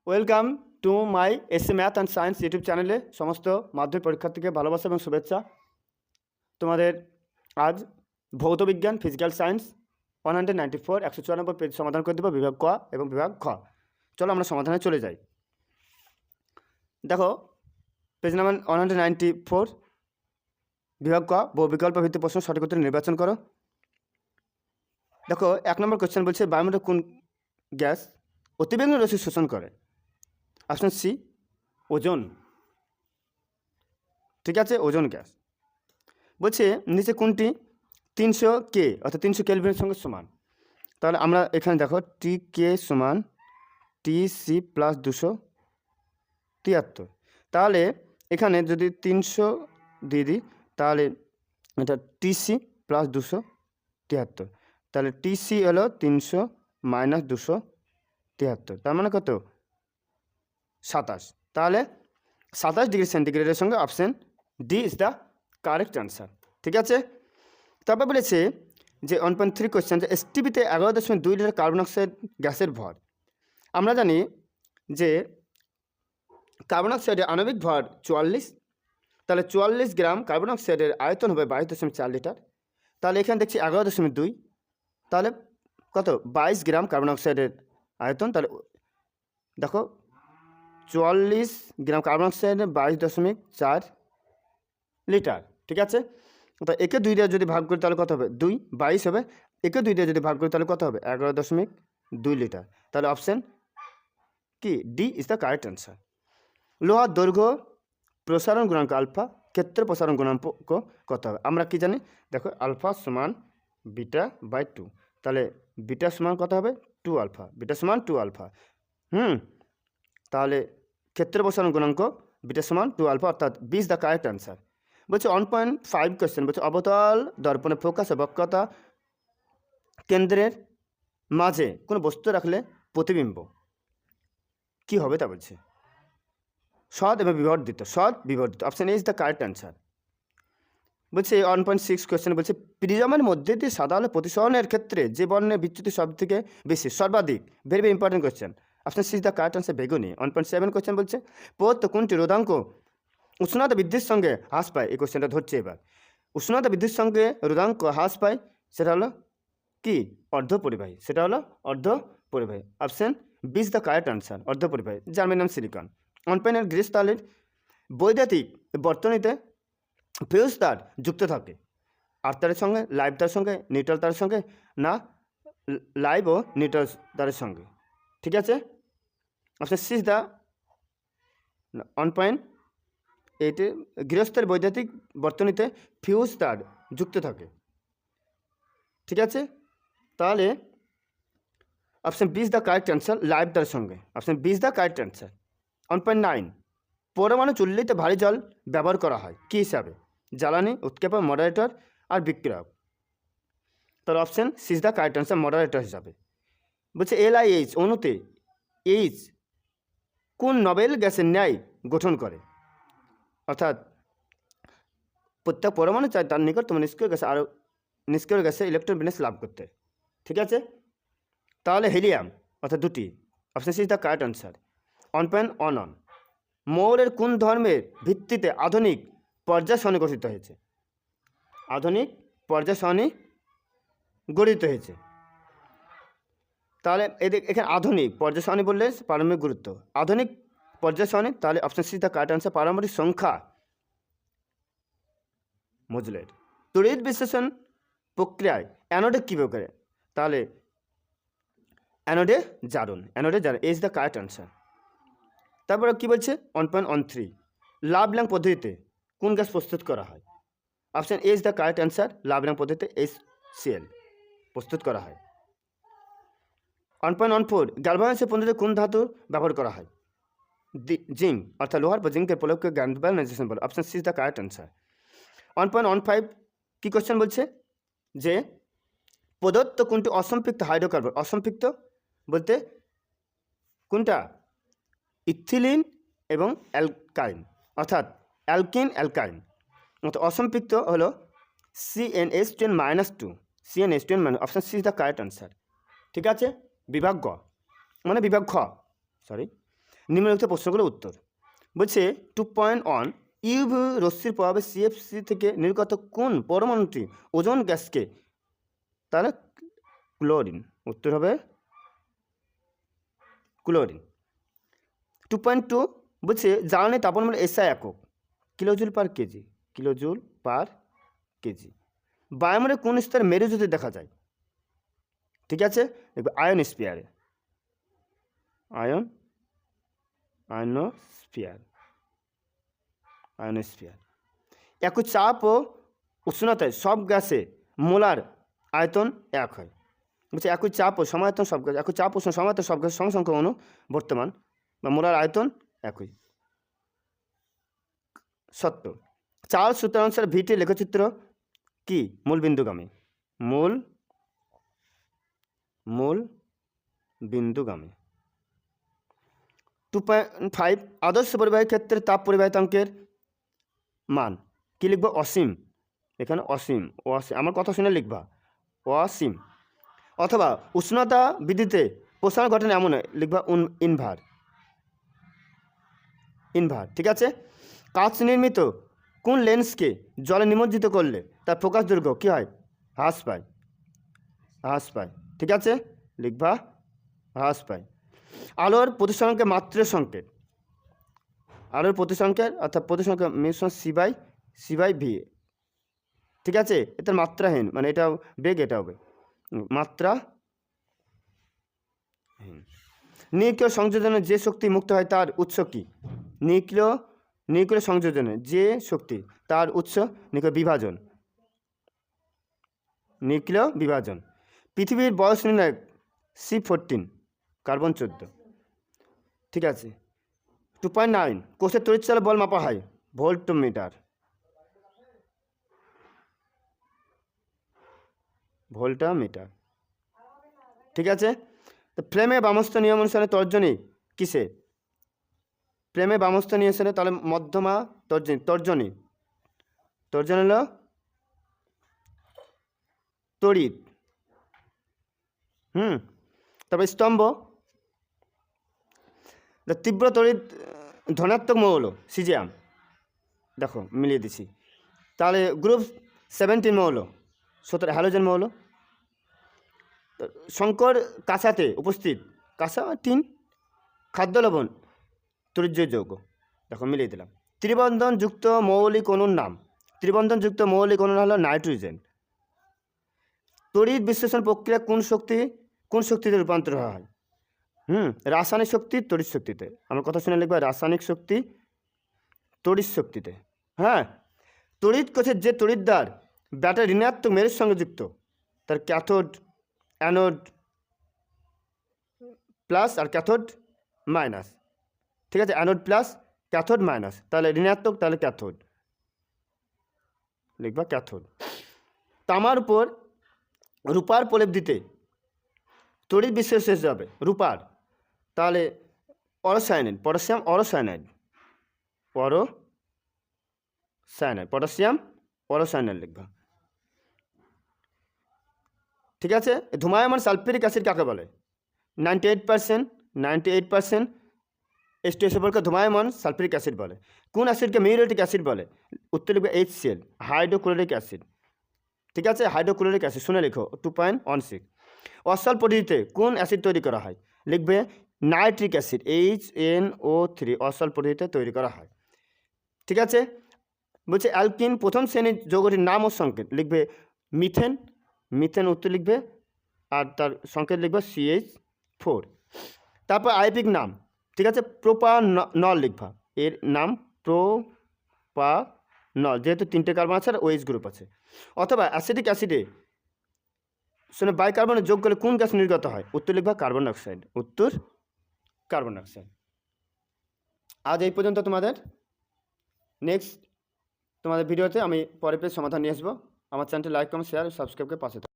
Welcome to my SA math and science YouTube চ্যানেলে সমস্ত মাধ্যমিক পরীক্ষার্থীকে ভালোবাসা এবং শুভেচ্ছা। তোমাদের আজ ভৌত বিজ্ঞান ফিজিক্যাল সায়েন্স 194 194 পেজ সমাধান করে দেবো, বিভাগ ক এবং বিভাগ খ। চলো আমরা সমাধানে চলে যাই। দেখো পেজ নাম্বার 194, বিভাগ ক, বহু বিকল্প ভিত্তিক প্রশ্ন, সঠিক উত্তর নির্বাচন করো। দেখো 1 নম্বর কোয়েশ্চেন বলছে বায়ুমণ্ডলে কোন গ্যাস অতিবেগুনি রশ্মি শোষণ করে? Option C, ozone. ঠিক আছে, ওজোন গ্যাস। বলছে নিচে কোনটি 300 কে অর্থাৎ 300 কেলভিনের সঙ্গে সমান? তাহলে আমরা এখানে দেখো টি কে সমান টি সি প্লাস 273। তাহলে এখানে যদি 300 দিয়ে দিই তাহলে এটা টিসি প্লাস 273, তাহলে টিসি হলো 300 মাইনাস 273, তার মানে কত? 27। তাহলে 27 ডিগ্রি সেন্টিগ্রেডের সঙ্গে option D is the correct answer. ঠিক আছে, তারপর বলেছে যে 1.3 কোয়েশ্চেন, যে এসটিপিতে 11.2 লিটার কার্বন অক্সাইড গ্যাসের ভর। আমরা জানি যে কার্বন অক্সাইডের আণবিক ভর 44, তাহলে 44 গ্রাম কার্বন অক্সাইডের আয়তন হবে 22.4 লিটার। তাহলে এখানে দেখছি 11.2, তাহলে কত? 22 গ্রাম কার্বন অক্সাইডের আয়তন। তাহলে দেখো 44 গ্রাম কার্বন অক্সাইডে 22.4 লিটার। ঠিক আছে, তো একে 2 দিয়ে যদি ভাগ করি তাহলে কত হবে? 2, 22 হবে। একে 2 দিয়ে যদি ভাগ করি তাহলে কত হবে? 11.2 লিটার। তাহলে অপশান কি D is the correct answer. লোহার দৈর্ঘ্য প্রসারণ গুণাঙ্ক আলফা, ক্ষেত্র প্রসারণ গুণাঙ্ক কত হবে? আমরা কি জানি? দেখো আলফা সমান বিটা বাই 2, তাহলে বিটা সমান কত হবে? 2 আলফা। বিটা সমান 2 আলফা। তাহলে ক্ষেত্র প্রসারণ গুণাঙ্ক বিটা সমান 2 আলফা, অর্থাৎ B is the correct answer. বলছে 1.5 কোয়েশ্চেন, বলছে অবতল দর্পণে ফোকাস ও বক্রতা কেন্দ্রের মাঝে কোনো বস্তু রাখলে প্রতিবিম্ব কি হবে তা বলছে। সৎ এবং বিবর্ধিত, সৎ বিবর্ধিত। Option A is the correct answer. বলছে 1.6 কোয়েশ্চেন, বলছে প্রিজমের মধ্যে দিয়ে সাদা আলো প্রতিসরণের ক্ষেত্রে যে বর্ণের বিচ্যুতি সব থেকে বেশি, সর্বাধিক। Very very important question. Option C is the correct answer, বেগুনি। 1.7 কোয়েশ্চেন বলছে পদার্থ কোনটি রোধাঙ্ক উষ্ণতা বৃদ্ধির সঙ্গে হ্রাস পায়? এই কোয়েশ্চেনটা ধরছে এবার। উষ্ণতা বৃদ্ধির সঙ্গে রোধাঙ্ক হ্রাস পায়, সেটা হলো কি? অর্ধপরিবাহী। সেটা হলো অর্ধপরিবাহী। Option B is the correct answer, অর্ধপরিবাহী, যার নাম সিলিকন। 1.8 গ্রিস তারের বৈদ্যুতিক বর্তনীতে ফিউজ তার যুক্ত থাকে আর তারের সঙ্গে, লাইভ তারের সঙ্গে, নিউট্রাল তারের সঙ্গে, না লাইভ ও নিউট্রাল তারের সঙ্গে। ঠিক আছে, অপশান সি ইজ দ্য 1.8 গৃহস্থের বৈদ্যুতিক বর্তনীতে ফিউজ তার যুক্ত থাকে। ঠিক আছে, তাহলে option B is the correct answer, live তারের সঙ্গে। Option B is the correct answer. 1.9 পরমাণু চুল্লিতে ভারী জল ব্যবহার করা হয় কী হিসাবে? জ্বালানি, উৎক্ষেপক, মডারেটর আর বিক্রিয়ক। তার option C is the correct answer, moderator হিসাবে। বলছে LiH অণুতে এইচ কোন নোবেল গ্যাসের ন্যায় গঠন করে? অর্থাৎ প্রত্যেক পরমাণু চায় তার নিকটতম নিষ্ক্রিয় গ্যাসে আরও নিষ্ক্রিয় গ্যাসে ইলেকট্রন বিন্যাস লাভ করতে। ঠিক আছে, তাহলে হিলিয়াম অর্থাৎ 2টি। Option C is the correct answer. 1.11 মৌলের কোন ধর্মের ভিত্তিতে আধুনিক পর্যায় সারণী গঠিত হয়েছে? আধুনিক পর্যায় সারণী গঠিত হয়েছে। তাহলে এখানে আধুনিক পর্যায় সারণী বললে পারমাণবিক গুরুত্ব, আধুনিক পর্যায় সারণী, তাহলে option C the correct answer, পারমাণবিক সংখ্যা মজুলের। তড়িৎ বিশ্লেষণ প্রক্রিয়ায় অ্যানোডে কী করে? তাহলে অ্যানোডে জারণ, অ্যানোডে জারণ ইজ দ্য কারেক্ট অ্যান্সার। তারপরে কী বলছে 1.13 লাভ-ল্যাং পদ্ধতিতে কোন গ্যাস প্রস্তুত করা হয়? Option A is the correct answer, লাভ-ল্যাং পদ্ধতিতে HCl প্রস্তুত করা হয়। 1.14 গ্যালভানাইজেশন পদ্ধতিতে কোন ধাতু ব্যবহার করা হয়? জিঙ্ক, অর্থাৎ লোহার পর জিঙ্কের প্রয়োগকে গ্যালভানাইজেশন বলে। Option C is the correct answer. 1.15 কী কোয়েশ্চেন বলছে যে প্রদত্ত কোনটি অসম্পৃক্ত হাইড্রোকার্বন? অসম্পৃক্ত বলতে কোনটা? ইথিলিন এবং অ্যালকাইন, অর্থাৎ অ্যালকিন অ্যালকাইন। অর্থাৎ অসম্পৃক্ত হলো CnH2n-2, CnH2n-, option C is the correct answer. ঠিক আছে, বিভাগ গ মানে বিভাগ খ, সরি। নিম্নলিখিত প্রশ্নগুলো উত্তর। বলছে 2.1 ইউভি রশ্মির প্রভাবে সিএফসি থেকে নির্গত কোন পরমাণুটি ওজোন গ্যাসকে, তাহলে ক্লোরিন, উত্তর হবে ক্লোরিন। 2.2 বলছে জ্বালানি তাপমাত্রা এসআই একক কিলোজুল পার কেজি, কিলোজুল পার কেজি। বায়ুমণ্ডলের কোন স্তরে মেরুজ্যোতি দেখা যায়? ঠিক আছে, দেখবে আয়নোস্ফিয়ারে, আয়নোস্ফিয়ার। একই চাপ ও উষ্ণতায় সব গ্যাসে মোলার আয়তন এক হয়। বলছে একই চাপ ও সমায়তন সব গ্যাস, একই চাপ ও সমায়তন সব গ্যাস সমসংখ্যক অণু বর্তমান বা মোলার আয়তন একই। সত্য। চার্লস সূত্র অনুসারে ভিটি লেখচিত্র কি? মূল বিন্দুগামী, মূল বিন্দুগামী। 2.5 আদর্শ পরিবাহী ক্ষেত্রে তাপ পরিবাহিতাঙ্কের মান কি লিখব? অসীম। এখানে অসীম, আমার কথা শুনে লিখবা অসীম। অথবা উষ্ণতা বৃদ্ধিতে প্রসারণ ঘটনা এমন লিখবা ইনভার। ঠিক আছে। কাঁচ নির্মিত কোন লেন্সকে জলে নিমজ্জিত করলে তার প্রকাশ দৈর্ঘ্য কী হয়? হ্রাস পায়। ঠিক আছে, লিখবা হ্রাস পায়। আলোর প্রতিসংখ্যা মাত্রের সংকেত, আলোর প্রতিসংখ্যার অর্থাৎ প্রতিসংখ্যা মিশ্রণ সি বাই ভি। ঠিক আছে, এটা মাত্রাহীন, মানে এটাও বেগ, এটা হবে মাত্রাহীন। নিউক্লিয় সংযোজনে যে শক্তি মুক্ত হয় তার উৎস কি? নিউক্লিয় সংযোজনে যে শক্তি তার উৎস নিউক্লিয় বিভাজন। পৃথিবীর বয়স নির্ণায়ক C14, কার্বন 14। ঠিক আছে। 2.9 কোষের তড়িৎচালে বল মাপা হয় ভোল্টমিটার। ঠিক আছে। তো ফ্রেমে বামস্থ নিয়ম অনুসারে তর্জনী কিসে? ফ্রেমে বামস্থ নিয়ম অনুসারে তাহলে মধ্যমা তর্জনী হলো তড়িৎ। তারপরে স্তম্ভ, তীব্র তড়িৎ ধনাত্মক মৌল সিজিয়াম, দেখো মিলিয়ে দিছি। তাহলে গ্রুপ 17 মৌল 17 হ্যালোজেন মৌল। শঙ্কর কাঁসাতে উপস্থিত কাঁসা 3 খাদ্য লবণ তড়িৎজয়ী যৌগ, দেখো মিলিয়ে দিলাম। ত্রিবন্ধনযুক্ত মৌলিক অণুর নাম? ত্রিবন্ধনযুক্ত মৌলিক অণু হলো নাইট্রোজেন। তড়িৎ বিশ্লেষণ প্রক্রিয়া কোন শক্তিতে রূপান্তর হয়? রাসায়নিক শক্তি তড়িৎ শক্তিতে। আমার কথা শুনে লিখবা রাসায়নিক শক্তি তড়িৎ শক্তিতে। হ্যাঁ, তড়িৎ কোষের যে তড়িৎদ্বার ব্যাটারি ঋণাত্মক মেরুর সঙ্গে যুক্ত, তার ক্যাথোড অ্যানোড প্লাস আর ক্যাথোড মাইনাস। ঠিক আছে, অ্যানোড প্লাস ক্যাথোড মাইনাস, তাহলে ঋণাত্মক, তাহলে ক্যাথোড, লিখবা ক্যাথোড। তামার উপর রূপার প্রলেপ দিতে তড়িৎ বিশ্লেষণ শেষ যাবে রূপার, তাহলে অরসায়ানাইড, পটাশিয়াম অরসায়ানাইড লিখবা। ঠিক আছে। ধূমায়মান সালফিউরিক অ্যাসিড কাকে বলে? 98% H2SO4 ধূমায়মান সালফিউরিক অ্যাসিড বলে। কোন অ্যাসিডকে মিউরেটিক অ্যাসিড বলে? উত্তর লিখবে HCl, হাইড্রোক্লোরিক অ্যাসিড। ঠিক আছে, হাইড্রোক্লোরিক অ্যাসিড, শুনে লিখো 2.16। অসল পদ্ধতিতে কোন অ্যাসিড তৈরি করা হয়? লিখবে নাইট্রিক অ্যাসিড, HNO3 অসল পদ্ধতিতে তৈরি করা হয়। ঠিক আছে। বলছে অ্যালকিন প্রথম শ্রেণীর যৌগটির নাম ও সংকেত? লিখবে মিথেন, উত্তর লিখবে, আর তার সংকেত লিখবে CH4। তারপর আইপিক নাম, ঠিক আছে, প্রোপানল লিখবা, এর নাম প্রোপানল, যেহেতু 3টে কার্বন আছে আর OH গ্রুপ আছে। অথবা অ্যাসিটিক অ্যাসিডে শুনে বাইকার্বনে যোগ করলে কোন গ্যাস নির্গত হয়? উত্তর লিখবা কার্বন ডাইঅক্সাইড, উত্তর কার্বন ডাইঅক্সাইড। আজ এই পর্যন্ত। তোমাদের নেক্সট তোমাদের ভিডিওতে আমি পরে সমাধান নিয়ে আসবো। আমার চ্যানেলটি লাইক, কমেন্ট, শেয়ার, সাবস্ক্রাইব করে পাশে থাকো।